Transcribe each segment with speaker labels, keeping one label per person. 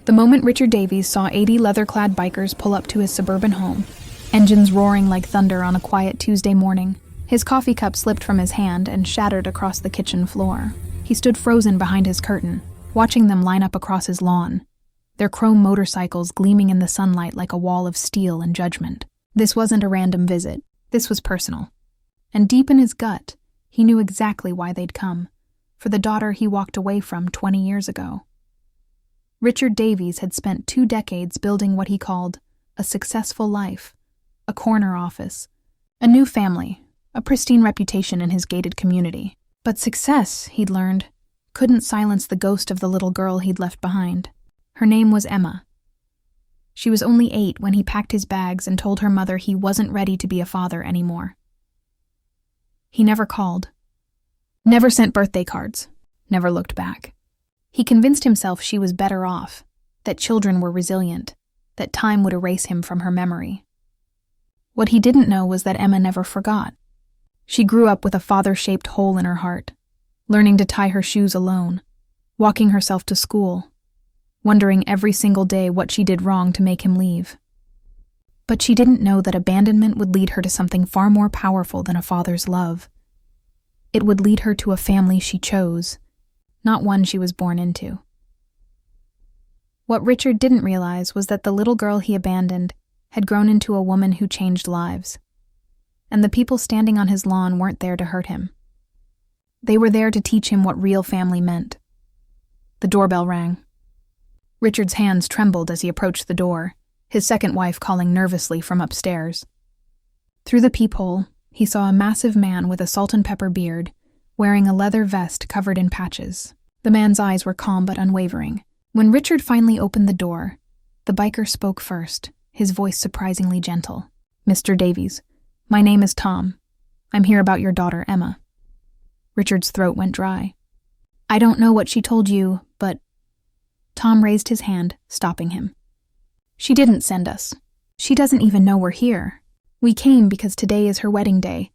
Speaker 1: The moment Richard Davies saw 80 leather-clad bikers pull up to his suburban home, engines roaring like thunder on a quiet Tuesday morning, his coffee cup slipped from his hand and shattered across the kitchen floor. He stood frozen behind his curtain, watching them line up across his lawn, their chrome motorcycles gleaming in the sunlight like a wall of steel and judgment. This wasn't a random visit. This was personal. And deep in his gut, he knew exactly why they'd come, for the daughter he walked away from 20 years ago. Richard Davies had spent 2 decades building what he called a successful life, a corner office, a new family, a pristine reputation in his gated community. But success, he'd learned, couldn't silence the ghost of the little girl he'd left behind. Her name was Emma. She was only 8 when he packed his bags and told her mother he wasn't ready to be a father anymore. He never called, never sent birthday cards, never looked back. He convinced himself she was better off, that children were resilient, that time would erase him from her memory. What he didn't know was that Emma never forgot. She grew up with a father-shaped hole in her heart, learning to tie her shoes alone, walking herself to school, wondering every single day what she did wrong to make him leave. But she didn't know that abandonment would lead her to something far more powerful than a father's love. It would lead her to a family she chose, not one she was born into. What Richard didn't realize was that the little girl he abandoned had grown into a woman who changed lives. And the people standing on his lawn weren't there to hurt him. They were there to teach him what real family meant. The doorbell rang. Richard's hands trembled as he approached the door, his second wife calling nervously from upstairs. Through the peephole, he saw a massive man with a salt and pepper beard, wearing a leather vest covered in patches. The man's eyes were calm but unwavering. When Richard finally opened the door, the biker spoke first, his voice surprisingly gentle. "Mr. Davies, my name is Tom. I'm here about your daughter, Emma." Richard's throat went dry. "I don't know what she told you, but—" Tom raised his hand, stopping him. "She didn't send us. She doesn't even know we're here. We came because today is her wedding day,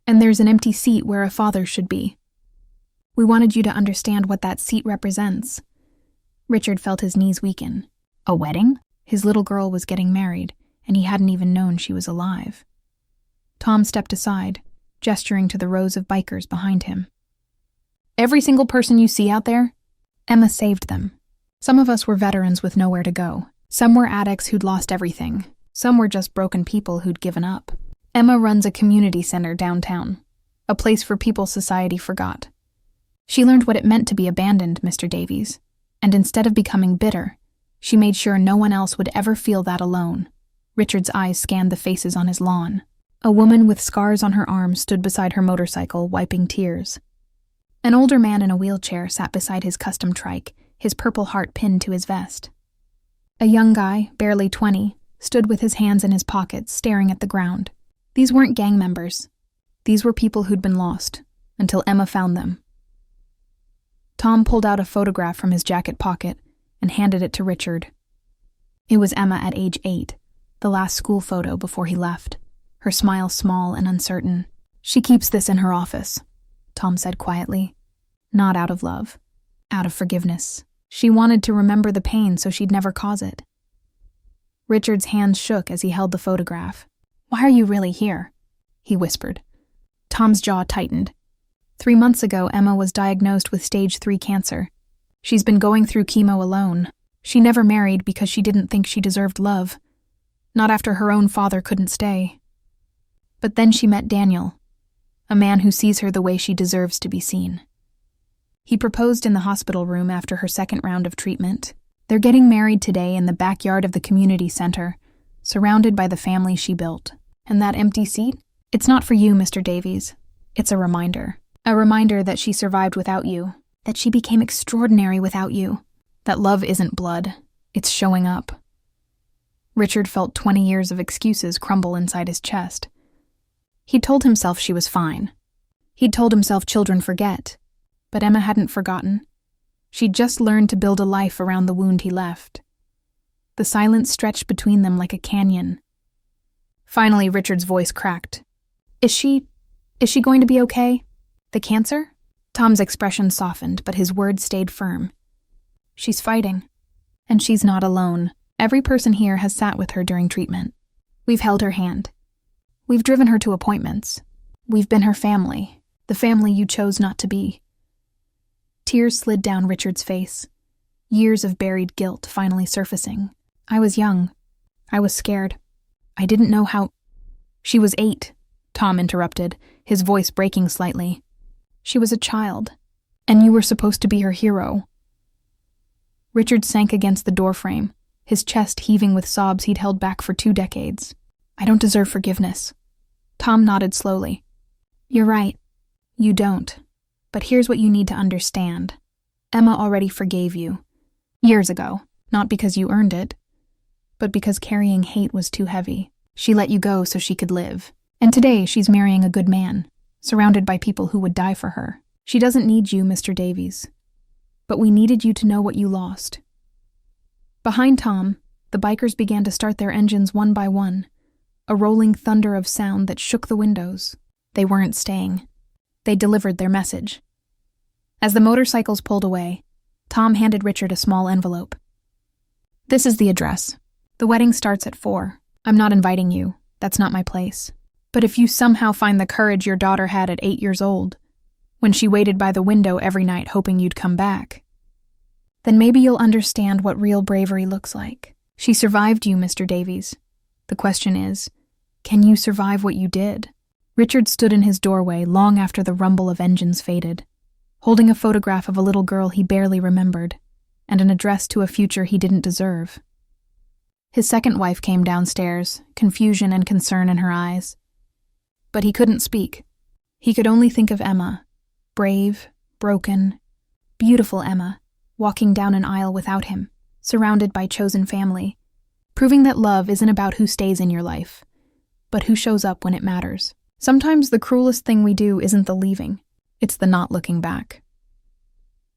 Speaker 1: and there's an empty seat where a father should be. We wanted you to understand what that seat represents." Richard felt his knees weaken. A wedding? His little girl was getting married, and he hadn't even known she was alive. Tom stepped aside, gesturing to the rows of bikers behind him. "Every single person you see out there, Emma saved them. Some of us were veterans with nowhere to go. Some were addicts who'd lost everything. Some were just broken people who'd given up. Emma runs a community center downtown, a place for people society forgot. She learned what it meant to be abandoned, Mr. Davies, and instead of becoming bitter, she made sure no one else would ever feel that alone." Richard's eyes scanned the faces on his lawn. A woman with scars on her arms stood beside her motorcycle, wiping tears. An older man in a wheelchair sat beside his custom trike, his Purple Heart pinned to his vest. A young guy, barely 20, stood with his hands in his pockets, staring at the ground. These weren't gang members. These were people who'd been lost, until Emma found them. Tom pulled out a photograph from his jacket pocket and handed it to Richard. It was Emma at age 8, the last school photo before he left, her smile small and uncertain. "She keeps this in her office," Tom said quietly. "Not out of love, out of forgiveness. She wanted to remember the pain so she'd never cause it." Richard's hands shook as he held the photograph. "Why are you really here?" he whispered. Tom's jaw tightened. 3 months ago, Emma was diagnosed with stage 3 cancer. She's been going through chemo alone. She never married because she didn't think she deserved love. Not after her own father couldn't stay. But then she met Daniel, a man who sees her the way she deserves to be seen. He proposed in the hospital room after her second round of treatment. They're getting married today in the backyard of the community center, surrounded by the family she built. And that empty seat? It's not for you, Mr. Davies. It's a reminder. A reminder that she survived without you, that she became extraordinary without you, that love isn't blood, it's showing up. Richard felt 20 years of excuses crumble inside his chest. He'd told himself she was fine. He'd told himself children forget. But Emma hadn't forgotten. She'd just learned to build a life around the wound he left. The silence stretched between them like a canyon. Finally, Richard's voice cracked. Is she going to be okay? The cancer?" Tom's expression softened, but his words stayed firm. "She's fighting. And she's not alone. Every person here has sat with her during treatment. We've held her hand. We've driven her to appointments. We've been her family, the family you chose not to be. Tears slid down Richard's face, years of buried guilt finally surfacing. I was young. I was scared. I didn't know how— She was 8, Tom interrupted, his voice breaking slightly. She was a child, and you were supposed to be her hero. Richard sank against the doorframe, his chest heaving with sobs he'd held back for 2 decades. I don't deserve forgiveness. Tom nodded slowly. You're right. You don't. But here's what you need to understand. Emma already forgave you. Years ago. Not because you earned it, but because carrying hate was too heavy. She let you go so she could live. And today she's marrying a good man, surrounded by people who would die for her. She doesn't need you, Mr. Davies. But we needed you to know what you lost. Behind Tom, the bikers began to start their engines one by one, a rolling thunder of sound that shook the windows. They weren't staying. They delivered their message. As the motorcycles pulled away, Tom handed Richard a small envelope. This is the address. The wedding starts at 4. I'm not inviting you. That's not my place. But if you somehow find the courage your daughter had at 8 years old, when she waited by the window every night hoping you'd come back, then maybe you'll understand what real bravery looks like. She survived you, Mr. Davies. The question is, can you survive what you did? Richard stood in his doorway long after the rumble of engines faded, holding a photograph of a little girl he barely remembered, and an address to a future he didn't deserve. His second wife came downstairs, confusion and concern in her eyes. But he couldn't speak. He could only think of Emma, brave, broken, beautiful Emma, walking down an aisle without him, surrounded by chosen family, proving that love isn't about who stays in your life, but who shows up when it matters. Sometimes the cruelest thing we do isn't the leaving, it's the not looking back.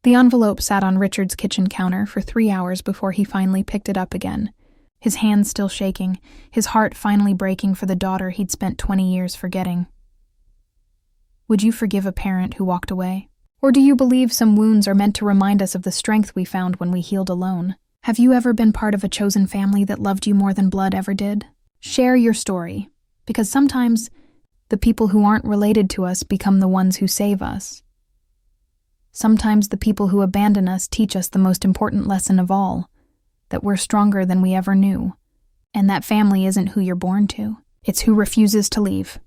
Speaker 1: The envelope sat on Richard's kitchen counter for 3 hours before he finally picked it up again, his hands still shaking, his heart finally breaking for the daughter he'd spent 20 years forgetting. Would you forgive a parent who walked away? Or do you believe some wounds are meant to remind us of the strength we found when we healed alone? Have you ever been part of a chosen family that loved you more than blood ever did? Share your story, because sometimes the people who aren't related to us become the ones who save us. Sometimes the people who abandon us teach us the most important lesson of all, that we're stronger than we ever knew, and that family isn't who you're born to. It's who refuses to leave.